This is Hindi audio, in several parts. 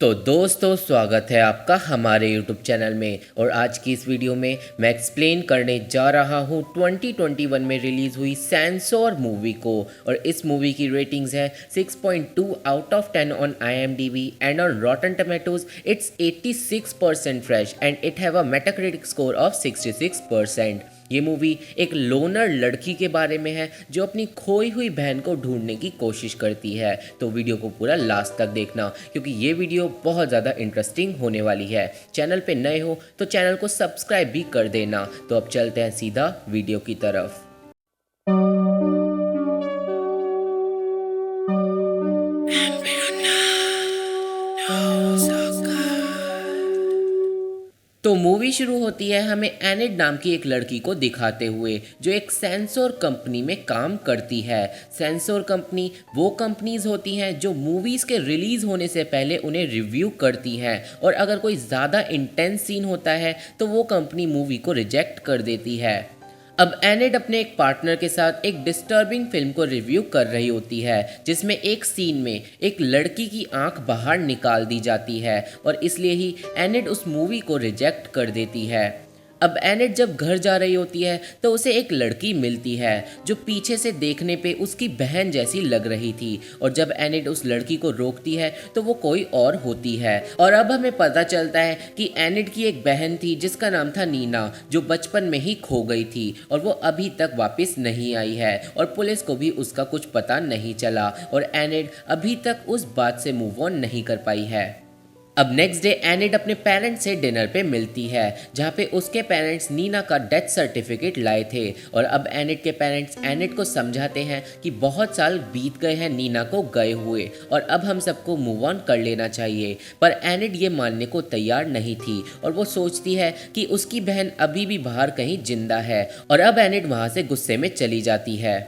तो दोस्तों स्वागत है आपका हमारे YouTube चैनल में। और आज की इस वीडियो में मैं एक्सप्लेन करने जा रहा हूँ 2021 में रिलीज़ हुई सेंसोर मूवी को। और इस मूवी की रेटिंग्स है 6.2 out of 10 on IMDb and on रॉटन tomatoes it's 86% fresh and it have a Metacritic score of 66%। ये मूवी एक लोनर लड़की के बारे में है जो अपनी खोई हुई बहन को ढूंढने की कोशिश करती है। तो वीडियो को पूरा लास्ट तक देखना क्योंकि ये वीडियो बहुत ज़्यादा इंटरेस्टिंग होने वाली है। चैनल पे नए हो तो चैनल को सब्सक्राइब भी कर देना। तो अब चलते हैं सीधा वीडियो की तरफ। तो मूवी शुरू होती है हमें एनिड नाम की एक लड़की को दिखाते हुए जो एक सेंसोर कंपनी में काम करती है। सेंसोर कंपनी वो कंपनीज होती हैं जो मूवीज़ के रिलीज़ होने से पहले उन्हें रिव्यू करती हैं, और अगर कोई ज़्यादा इंटेंस सीन होता है तो वो कंपनी मूवी को रिजेक्ट कर देती है। अब एनिड अपने एक पार्टनर के साथ एक डिस्टर्बिंग फिल्म को रिव्यू कर रही होती है जिसमें एक सीन में एक लड़की की आंख बाहर निकाल दी जाती है, और इसलिए ही एनिड उस मूवी को रिजेक्ट कर देती है। अब एनिड जब घर जा रही होती है तो उसे एक लड़की मिलती है जो पीछे से देखने पे उसकी बहन जैसी लग रही थी, और जब एनिड उस लड़की को रोकती है तो वो कोई और होती है। और अब हमें पता चलता है कि एनिड की एक बहन थी जिसका नाम था नीना, जो बचपन में ही खो गई थी और वो अभी तक वापस नहीं आई है, और पुलिस को भी उसका कुछ पता नहीं चला, और एनिड अभी तक उस बात से मूव ऑन नहीं कर पाई है। अब नेक्स्ट डे एनिड अपने पेरेंट्स से डिनर पे मिलती है जहाँ पे उसके पेरेंट्स नीना का डेथ सर्टिफिकेट लाए थे, और अब एनिड के पेरेंट्स एनिड को समझाते हैं कि बहुत साल बीत गए हैं नीना को गए हुए और अब हम सबको मूव ऑन कर लेना चाहिए। पर एनिड ये मानने को तैयार नहीं थी और वो सोचती है कि उसकी बहन अभी भी बाहर कहीं जिंदा है, और अब एनिड वहाँ से गुस्से में चली जाती है।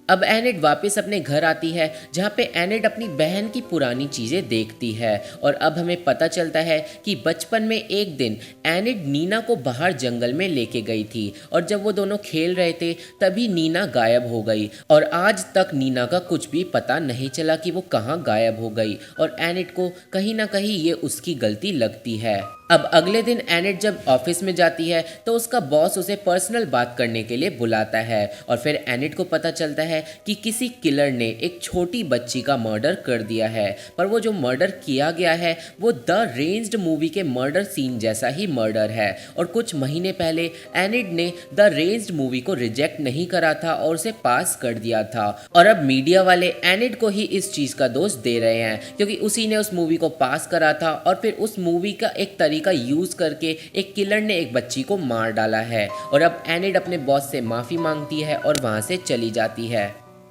अब एनिड वापस अपने घर आती है जहाँ पे एनिड अपनी बहन की पुरानी चीज़ें देखती है, और अब हमें पता चलता है कि बचपन में एक दिन एनिड नीना को बाहर जंगल में लेके गई थी, और जब वो दोनों खेल रहे थे तभी नीना गायब हो गई, और आज तक नीना का कुछ भी पता नहीं चला कि वो कहाँ गायब हो गई, और एनिड को कहीं ना कहीं ये उसकी गलती लगती है। अब अगले दिन एनिड जब ऑफिस में जाती है तो उसका बॉस उसे पर्सनल बात करने के लिए बुलाता है, और फिर एनिड को पता चलता है कि किसी किलर ने एक छोटी बच्ची का मर्डर कर दिया है, पर वो जो मर्डर किया गया है वो द रेंज्ड मूवी के मर्डर सीन जैसा ही मर्डर है, और कुछ महीने पहले एनिड ने द रेंज्ड मूवी को रिजेक्ट नहीं करा था और उसे पास कर दिया था, और अब मीडिया वाले एनिड को ही इस चीज़ का दोष दे रहे हैं क्योंकि उसी ने उस मूवी को पास करा था, और फिर उस मूवी का एक तरीका यूज करके एक किलर ने एक बच्ची को मार डाला है। और अब एनिड अपने बॉस से माफी मांगती है और वहां से चली जाती है।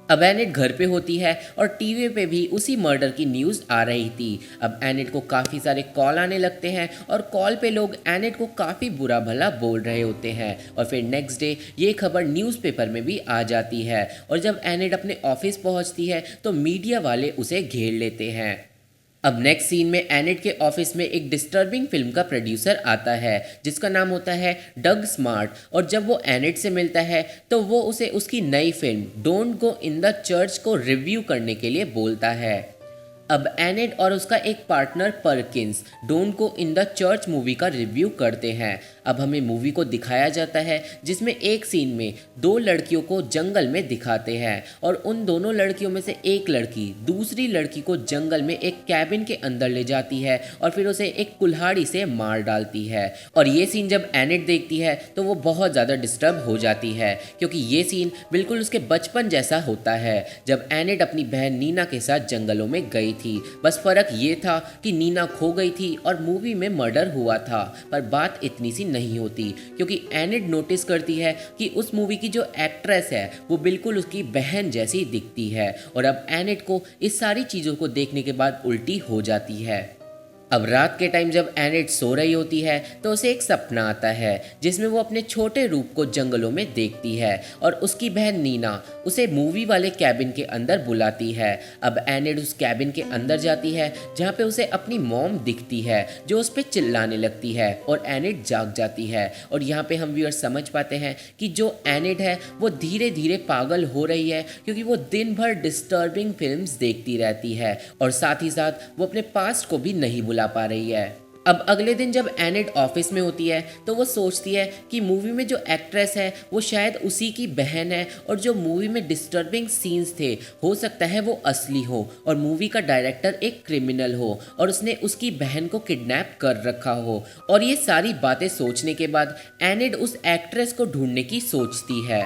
अब एनिड घर पे होती है और टीवी पे भी उसी मर्डर की न्यूज़ आ रही थी। अब एनिड को काफ़ी सारे कॉल आने लगते हैं और कॉल पे लोग एनिड को काफ़ी बुरा भला बोल रहे होते हैं, और फिर नेक्स्ट डे ये खबर न्यूज़पेपर में भी आ जाती है, और जब एनिड अपने ऑफिस पहुंचती है तो मीडिया वाले उसे घेर लेते हैं। अब नेक्स्ट सीन में एनिड के ऑफिस में एक डिस्टर्बिंग फिल्म का प्रोड्यूसर आता है जिसका नाम होता है डग स्मार्ट, और जब वो एनिड से मिलता है तो वो उसे उसकी नई film don't go in the church को रिव्यू करने के लिए बोलता है। अब एनिड और उसका एक partner Perkins don't go in the church movie का रिव्यू करते हैं। अब हमें मूवी को दिखाया जाता है जिसमें एक सीन में दो लड़कियों को जंगल में दिखाते हैं, और उन दोनों लड़कियों में से एक लड़की दूसरी लड़की को जंगल में एक कैबिन के अंदर ले जाती है और फिर उसे एक कुल्हाड़ी से मार डालती है। और ये सीन जब एनिड देखती है तो वो बहुत ज़्यादा डिस्टर्ब हो जाती है क्योंकि ये सीन बिल्कुल उसके बचपन जैसा होता है जब एनिड अपनी बहन नीना के साथ जंगलों में गई थी। बस फर्क ये था कि नीना खो गई थी और मूवी में मर्डर हुआ था, पर बात इतनी सी नहीं होती क्योंकि एनिड नोटिस करती है कि उस मूवी की जो एक्ट्रेस है वो बिल्कुल उसकी बहन जैसी दिखती है, और अब एनिड को इस सारी चीज़ों को देखने के बाद उल्टी हो जाती है। अब रात के टाइम जब एनिड सो रही होती है तो उसे एक सपना आता है जिसमें वो अपने छोटे रूप को जंगलों में देखती है और उसकी बहन नीना उसे मूवी वाले कैबिन के अंदर बुलाती है। अब एनिड उस कैबिन के अंदर जाती है जहाँ पे उसे अपनी मॉम दिखती है जो उस पर चिल्लाने लगती है और एनिड जाग जाती है। और यहाँ पे हम व्यूअर समझ पाते हैं कि जो एनिड है वो धीरे धीरे पागल हो रही है क्योंकि वो दिन भर डिस्टर्बिंग फिल्म्स देखती रहती है और साथ ही साथ वो अपने पास्ट को भी नहीं भुला पा रही है। अब अगले दिन जब एनिड ऑफिस में होती है तो वो सोचती है कि मूवी में जो एक्ट्रेस है वो शायद उसी की बहन है और जो मूवी में डिस्टर्बिंग सीन्स थे हो सकता है वो असली हो और मूवी का डायरेक्टर एक क्रिमिनल हो और उसने उसकी बहन को किडनैप कर रखा हो। और ये सारी बातें सोचने के बाद एनिड उस एक्ट्रेस को ढूंढने की सोचती है।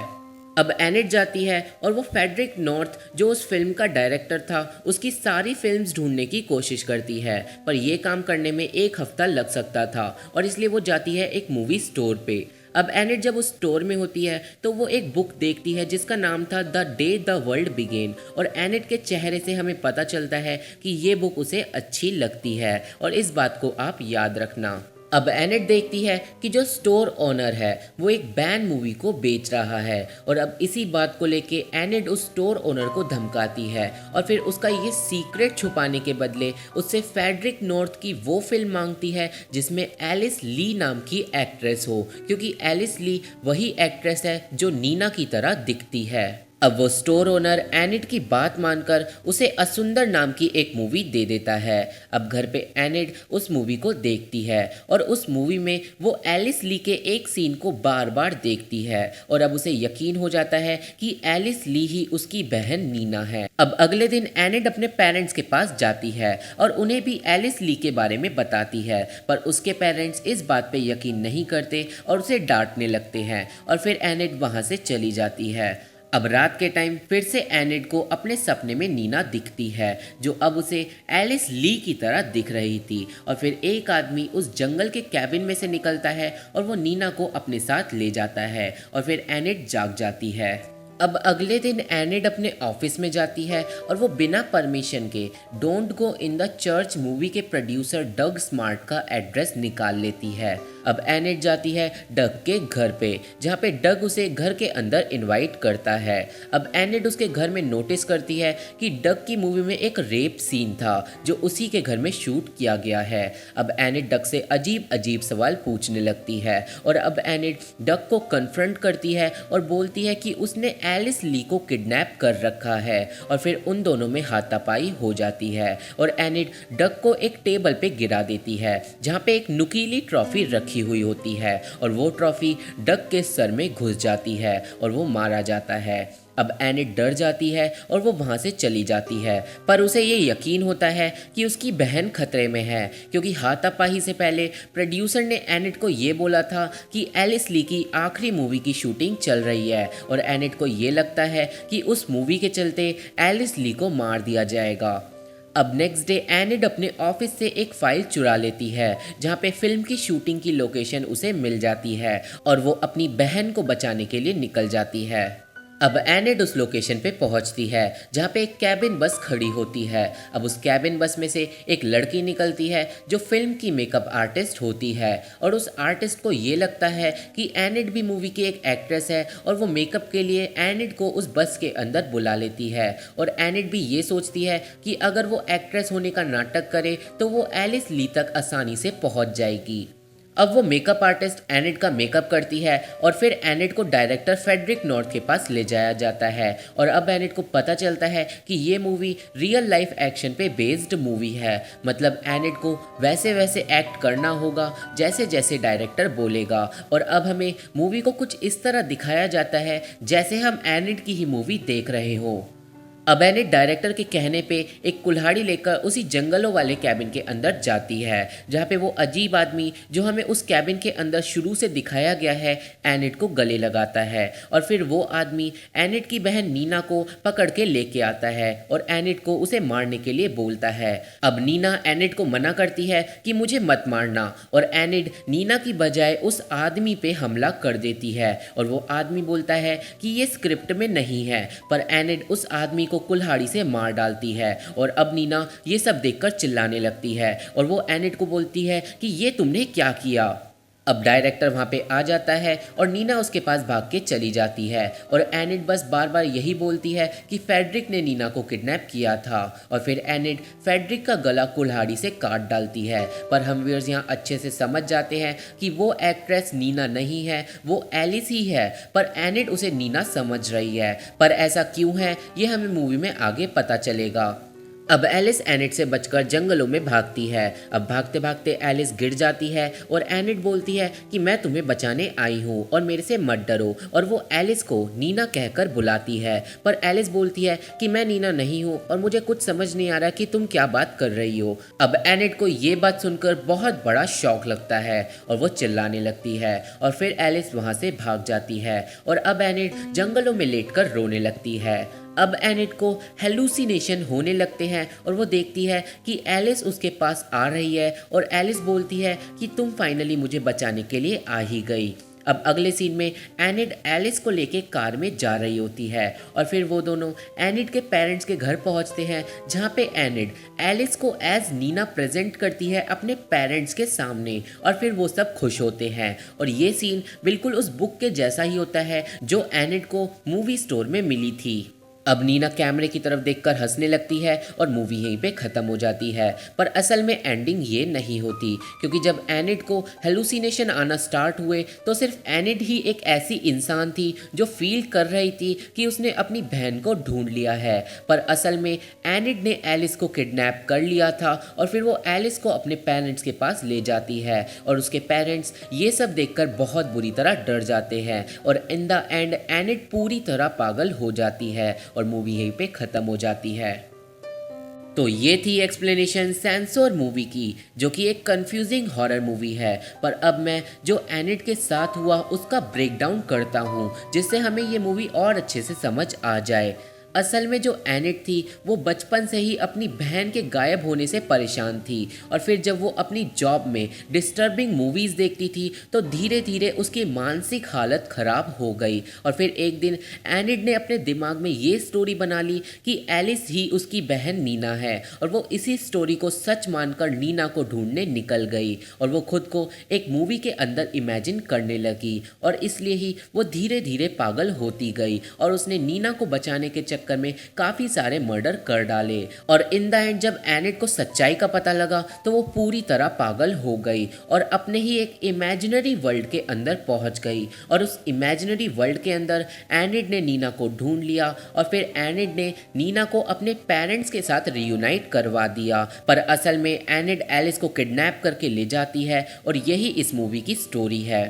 अब एनिड जाती है और वो फेडरिक नॉर्थ जो उस फिल्म का डायरेक्टर था उसकी सारी फिल्म्स ढूंढने की कोशिश करती है, पर ये काम करने में 1 हफ्ता लग सकता था और इसलिए वो जाती है एक मूवी स्टोर पे। अब एनिड जब उस स्टोर में होती है तो वो एक बुक देखती है जिसका नाम था the day the world began और एनिड के चेहरे से हमें पता चलता है कि ये बुक उसे अच्छी लगती है और इस बात को आप याद रखना। अब एनिड देखती है कि जो स्टोर ओनर है वो एक बैन मूवी को बेच रहा है और अब इसी बात को लेके एनिड उस स्टोर ओनर को धमकाती है और फिर उसका ये सीक्रेट छुपाने के बदले उससे फेडरिक नॉर्थ की वो फिल्म मांगती है जिसमें एलिस ली नाम की एक्ट्रेस हो, क्योंकि एलिस ली वही एक्ट्रेस है जो नीना की तरह दिखती है। अब वो स्टोर ओनर एनिड की बात मानकर उसे असुंदर नाम की एक मूवी दे देता है। अब घर पे एनिड उस मूवी को देखती है और उस मूवी में वो एलिस ली के एक सीन को बार बार देखती है और अब उसे यकीन हो जाता है कि एलिस ली ही उसकी बहन नीना है। अब अगले दिन एनिड अपने पेरेंट्स के पास जाती है और उन्हें भी एलिस ली के बारे में बताती है, पर उसके पेरेंट्स इस बात पे यकीन नहीं करते और उसे डांटने लगते हैं और फिर एनिड वहाँ से चली जाती है। अब रात के टाइम फिर से एनिड को अपने सपने में नीना दिखती है जो अब उसे एलिस ली की तरह दिख रही थी और फिर एक आदमी उस जंगल के कैबिन में से निकलता है और वो नीना को अपने साथ ले जाता है और फिर एनिड जाग जाती है। अब अगले दिन एनिड अपने ऑफिस में जाती है और वो बिना परमिशन के don't go in the church movie के प्रोड्यूसर डग स्मार्ट का एड्रेस निकाल लेती है। अब एनिड जाती है डग के घर पे जहाँ पे डग उसे घर के अंदर इनवाइट करता है। अब एनिड उसके घर में नोटिस करती है कि डग की मूवी में एक रेप सीन था जो उसी के घर में शूट किया गया है। अब एनिड डग से अजीब अजीब सवाल पूछने लगती है और अब एनिड डग को कन्फ्रंट करती है और बोलती है कि उसने एलिस ली को किडनैप कर रखा है और फिर उन दोनों में हाथापाई हो जाती है और एनिड डग को एक टेबल पे गिरा देती है जहाँ पे एक नुकीली ट्रॉफी रखी हुई होती है और वो ट्रॉफी डग के सर में घुस जाती है और वो मारा जाता है। अब एनिड डर जाती है और वो वहाँ से चली जाती है, पर उसे ये यकीन होता है कि उसकी बहन खतरे में है क्योंकि हाथापाई से पहले प्रोड्यूसर ने एनिड को ये बोला था कि एलिस ली की आखिरी मूवी की शूटिंग चल रही है और एनिड को ये लगता है कि उस मूवी के चलते एलिस ली को मार दिया जाएगा। अब नेक्स्ट डे एनिड अपने ऑफिस से एक फाइल चुरा लेती है जहाँ पे फिल्म की शूटिंग की लोकेशन उसे मिल जाती है और वो अपनी बहन को बचाने के लिए निकल जाती है। अब एनिड उस लोकेशन पे पहुंचती है जहाँ पे एक कैबिन बस खड़ी होती है। अब उस कैबिन बस में से एक लड़की निकलती है जो फिल्म की मेकअप आर्टिस्ट होती है और उस आर्टिस्ट को ये लगता है कि एनिड भी मूवी की एक एक्ट्रेस है और वो मेकअप के लिए एनिड को उस बस के अंदर बुला लेती है और एनिड भी ये सोचती है कि अगर वो एक्ट्रेस होने का नाटक करे तो वो एलिस ली तक आसानी से पहुँच जाएगी। अब वो मेकअप आर्टिस्ट एनिड का मेकअप करती है और फिर एनिड को डायरेक्टर फेडरिक नॉर्थ के पास ले जाया जाता है और अब एनिड को पता चलता है कि ये मूवी रियल लाइफ एक्शन पे बेस्ड मूवी है, मतलब एनिड को वैसे वैसे एक्ट करना होगा जैसे जैसे डायरेक्टर बोलेगा और अब हमें मूवी को कुछ इस तरह दिखाया जाता है जैसे हम एनिड की ही मूवी देख रहे हो। अब एनिड डायरेक्टर के कहने पे एक कुल्हाड़ी लेकर उसी जंगलों वाले कैबिन के अंदर जाती है जहाँ पे वो अजीब आदमी जो हमें उस कैबिन के अंदर शुरू से दिखाया गया है एनिड को गले लगाता है और फिर वो आदमी एनिड की बहन नीना को पकड़ के लेके आता है और एनिड को उसे मारने के लिए बोलता है। अब नीना एनिड को मना करती है कि मुझे मत मारना और एनिड नीना की बजाय उस आदमी पे हमला कर देती है और वो आदमी बोलता है कि ये स्क्रिप्ट में नहीं है, पर एनिड उस आदमी को कुल्हाड़ी से मार डालती है और अब नीना ये सब देखकर चिल्लाने लगती है और वो एनिड को बोलती है कि ये तुमने क्या किया। अब डायरेक्टर वहाँ पे आ जाता है और नीना उसके पास भाग के चली जाती है और एनिड बस बार बार यही बोलती है कि फेडरिक ने नीना को किडनैप किया था और फिर एनिड फेडरिक का गला कुल्हाड़ी से काट डालती है। पर हम व्यूअर्स यहाँ अच्छे से समझ जाते हैं कि वो एक्ट्रेस नीना नहीं है, वो एलिस ही है, पर एनिड उसे नीना समझ रही है। पर ऐसा क्यों है ये हमें मूवी में आगे पता चलेगा। अब एलिस एनिड से बचकर जंगलों में भागती है। अब भागते भागते एलिस गिर जाती है और एनिड बोलती है कि मैं तुम्हें बचाने आई हूँ और मेरे से मत डरो, और वो एलिस को नीना कहकर बुलाती है। पर एलिस बोलती है कि मैं नीना नहीं हूँ और मुझे कुछ समझ नहीं आ रहा कि तुम क्या बात कर रही हो। अब एनिड को ये बात सुनकर बहुत बड़ा शौक लगता है और वो चिल्लाने लगती है और फिर एलिस वहाँ से भाग जाती है और अब एनिड जंगलों में लेटकर रोने लगती है। अब एनिड को हेलुसिनेशन होने लगते हैं और वो देखती है कि एलिस उसके पास आ रही है और एलिस बोलती है कि तुम फाइनली मुझे बचाने के लिए आ ही गई। अब अगले सीन में एनिड एलिस को लेके कार में जा रही होती है और फिर वो दोनों एनिड के पेरेंट्स के घर पहुंचते हैं, जहां पे एनिड एलिस को एज नीना प्रेजेंट करती है अपने पेरेंट्स के सामने और फिर वो सब खुश होते हैं। और ये सीन बिल्कुल उस बुक के जैसा ही होता है जो एनिड को मूवी स्टोर में मिली थी। अब नीना कैमरे की तरफ देखकर हंसने लगती है और मूवी यहीं पे ख़त्म हो जाती है। पर असल में एंडिंग ये नहीं होती, क्योंकि जब एनिड को हेलुसिनेशन आना स्टार्ट हुए तो सिर्फ एनिड ही एक ऐसी इंसान थी जो फील कर रही थी कि उसने अपनी बहन को ढूंढ लिया है। पर असल में एनिड ने एलिस को किडनैप कर लिया था और फिर वो एलिस को अपने पेरेंट्स के पास ले जाती है और उसके पेरेंट्स ये सब देखकर बहुत बुरी तरह डर जाते हैं और इन द एंड एनिड पूरी तरह पागल हो जाती है और मूवी यहीं पे ख़त्म हो जाती है। तो ये थी एक्सप्लेनेशन सेंसोर मूवी की, जो कि एक कंफ्यूजिंग हॉरर मूवी है। पर अब मैं जो एनिड के साथ हुआ उसका ब्रेकडाउन करता हूँ, जिससे हमें ये मूवी और अच्छे से समझ आ जाए। असल में जो एनिड थी वो बचपन से ही अपनी बहन के गायब होने से परेशान थी और फिर जब वो अपनी जॉब में डिस्टर्बिंग मूवीज़ देखती थी तो धीरे धीरे उसकी मानसिक हालत ख़राब हो गई और फिर एक दिन एनिड ने अपने दिमाग में ये स्टोरी बना ली कि एलिस ही उसकी बहन नीना है और वो इसी स्टोरी को सच मानकर नीना को ढूंढने निकल गई और वो खुद को एक मूवी के अंदर इमेजिन करने लगी और इसलिए ही वो धीरे धीरे पागल होती गई और उसने नीना को बचाने के चक्कर में काफी सारे मर्डर कर डाले। और इन द एंड जब एनिड को सच्चाई का पता लगा तो वो पूरी तरह पागल हो गई और अपने ही एक इमेजिनरी वर्ल्ड के अंदर पहुंच गई और उस इमेजिनरी वर्ल्ड के अंदर एनिड ने नीना को ढूंढ लिया और फिर एनिड ने नीना को अपने पेरेंट्स के साथ रियूनाइट करवा दिया। पर असल में एनिड एलिस को किडनैप करके ले जाती है और यही इस मूवी की स्टोरी है।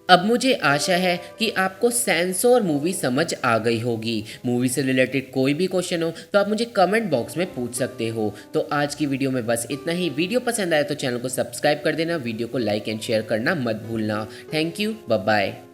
अब मुझे आशा है कि आपको सेंसोर मूवी समझ आ गई होगी। मूवी से रिलेटेड कोई भी क्वेश्चन हो तो आप मुझे कमेंट बॉक्स में पूछ सकते हो। तो आज की वीडियो में बस इतना ही। वीडियो पसंद आए तो चैनल को सब्सक्राइब कर देना, वीडियो को लाइक एंड शेयर करना मत भूलना। Thank you, bye bye.